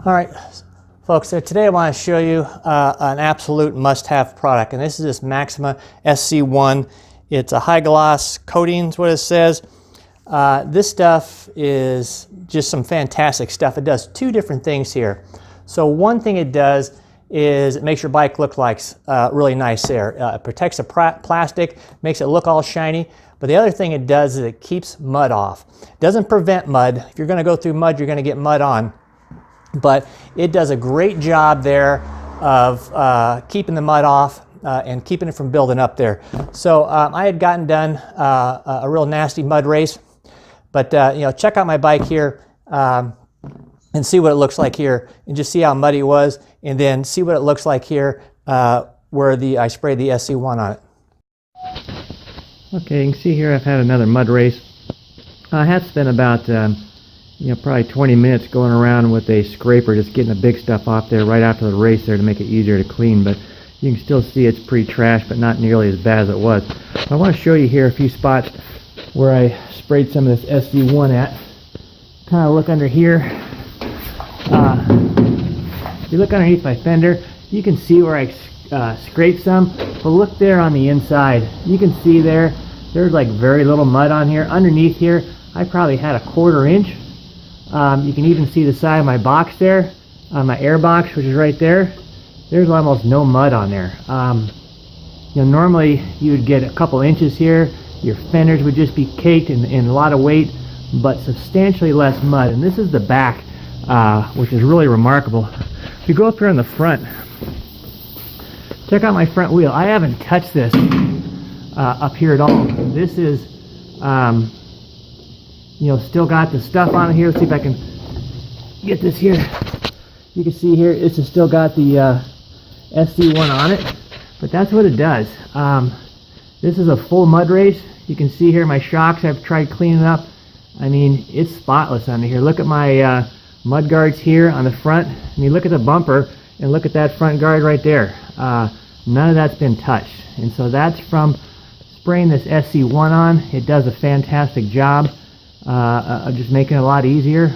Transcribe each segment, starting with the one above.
All right, folks, so today I want to show you an absolute must-have product, and this is this Maxima SC1. It's a high gloss coating is what it says. This stuff is just some fantastic stuff. It does two different things here. So one thing it does is it makes your bike look like really nice there. It protects the plastic, makes it look all shiny. But the other thing it does is it keeps mud off. It doesn't prevent mud. If you're going to go through mud, you're going to get mud on. But it does a great job there of keeping the mud off and keeping it from building up there. So I had gotten done a real nasty mud race. But you know, check out my bike here and see what it looks like here, and just see how muddy it was, and then see what it looks like here where I sprayed the SC1 on it. Okay, you can see here I've had another mud race. I had spent about you know, probably 20 minutes going around with a scraper, just getting the big stuff off there right after the race there to make it easier to clean. But you can still see it's pretty trash, but not nearly as bad as it was. I want to show you here a few spots where I sprayed some of this SC1 at. Kind of look under here. If you look underneath my fender, you can see where I scraped some, but look there on the inside. You can see there's like very little mud on here. Underneath here, I probably had a 1/4 inch. You can even see the side of my box there, my air box, which is right there. There's almost no mud on there. You know, normally you would get a couple inches here. Your fenders would just be caked in a lot of weight, but substantially less mud. And this is the back, which is really remarkable. If you go up here on the front, check out my front wheel. I haven't touched this up here at all. This is you know, still got the stuff on it here. Let's see if I can get this here. You can see here this has still got the SC1 on it, but that's what it does. This is a full mud race. You can see here my shocks, I've tried cleaning up. I mean, it's spotless under here. Look at my mud guards here on the front. I mean, look at the bumper and look at that front guard right there. None of that's been touched, and so that's from spraying this SC1 on. It does a fantastic job of just making it a lot easier,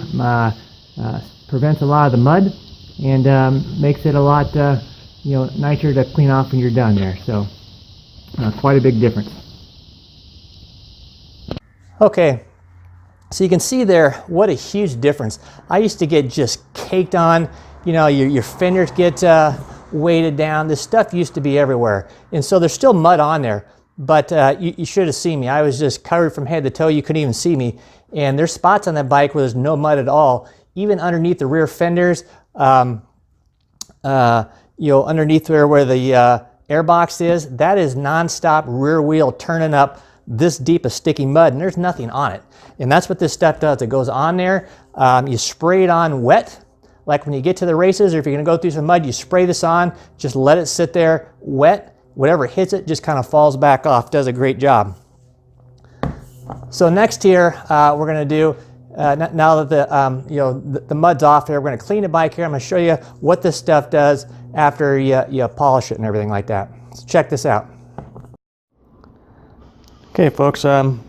prevents a lot of the mud, and makes it a lot you know, nicer to clean off when you're done there. So quite a big difference. Okay, so you can see there what a huge difference. I used to get just caked on, you know, your fenders get weighted down. This stuff used to be everywhere, and so there's still mud on there. But you should have seen me. I was just covered from head to toe. You couldn't even see me. And there's spots on that bike where there's no mud at all. Even underneath the rear fenders, you know, underneath where the air box is, that is nonstop rear wheel turning up this deep of sticky mud, and there's nothing on it. And that's what this stuff does. It goes on there. You spray it on wet. Like when you get to the races, or if you're going to go through some mud, you spray this on. Just let it sit there wet. Whatever hits it just kind of falls back off. Does a great job. So next here, we're going to do, now that the, you know, the mud's off here, we're going to clean the bike here. I'm going to show you what this stuff does after you polish it and everything like that. So check this out. Okay, folks, got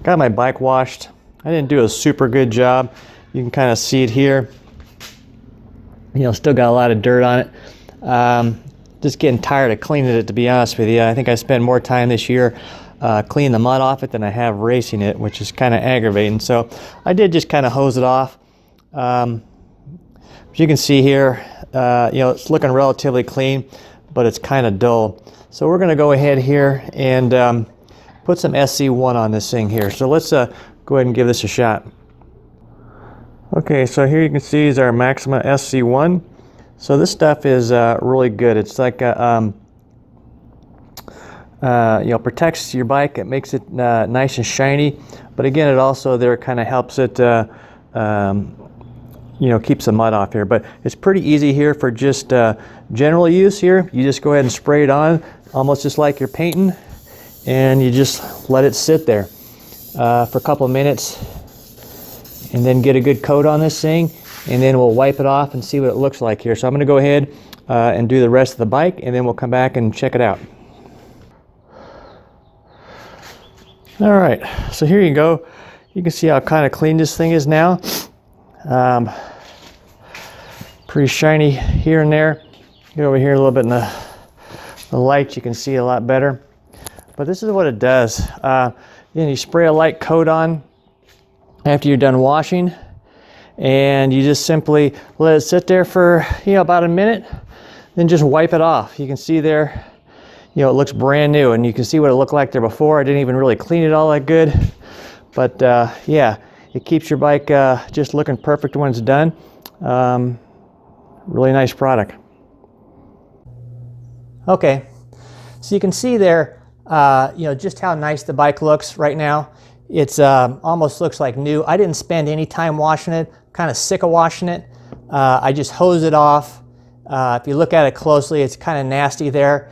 my bike washed. I didn't do a super good job. You can kind of see it here. You know, still got a lot of dirt on it. Just getting tired of cleaning it, to be honest with you. I think I spend more time this year cleaning the mud off it than I have racing it, which is kind of aggravating. So I did just kind of hose it off. As you can see here, you know, it's looking relatively clean, but it's kind of dull. So we're going to go ahead here and put some SC1 on this thing here. So let's go ahead and give this a shot. Okay, so here you can see is our Maxima SC1. So this stuff is really good. It's like you know, protects your bike. It makes it nice and shiny. But again, it also there kind of helps it you know, keeps the mud off here. But it's pretty easy here for just general use here. You just go ahead and spray it on, almost just like you're painting, and you just let it sit there for a couple of minutes, and then get a good coat on this thing. And then we'll wipe it off and see what it looks like here. So I'm going to go ahead and do the rest of the bike, and then we'll come back and check it out. All right, so here you go. You can see how kind of clean this thing is now. Pretty shiny here and there. Get over here a little bit in the light, you can see a lot better. But this is what it does. You spray a light coat on after you're done washing, and you just simply let it sit there for about a minute, then just wipe it off. You can see there, it looks brand new, and you can see what it looked like there before. I didn't even really clean it all that good, but yeah, it keeps your bike just looking perfect when it's done. Really nice product. Okay, so you can see there, just how nice the bike looks right now. It's almost looks like new. I didn't spend any time washing it. Kind of sick of washing it. I just hose it off. If you look at it closely, it's kind of nasty there.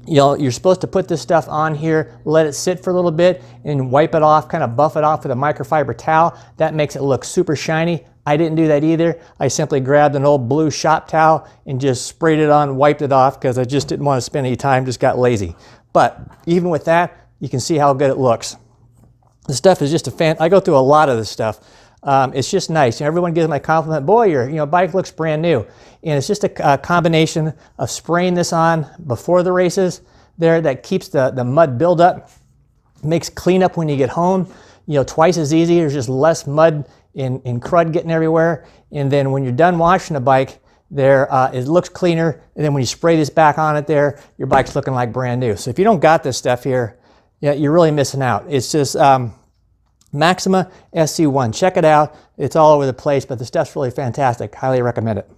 You're supposed to put this stuff on here, let it sit for a little bit, and wipe it off, kind of buff it off with a microfiber towel. That makes it look super shiny. I didn't do that either. I simply grabbed an old blue shop towel and just sprayed it on, wiped it off, because I just didn't want to spend any time, just got lazy. But even with that, you can see how good it looks. This stuff is just I go through a lot of this stuff. It's just nice. Everyone gives my compliment, boy, your bike looks brand new. And it's just a combination of spraying this on before the races there that keeps the mud buildup, makes cleanup when you get home, twice as easy. There's just less mud and crud getting everywhere. And then when you're done washing the bike, it looks cleaner. And then when you spray this back on it there, your bike's looking like brand new. So if you don't got this stuff here, you're really missing out. It's just Maxima SC1. Check it out. It's all over the place, but the stuff's really fantastic. Highly recommend it.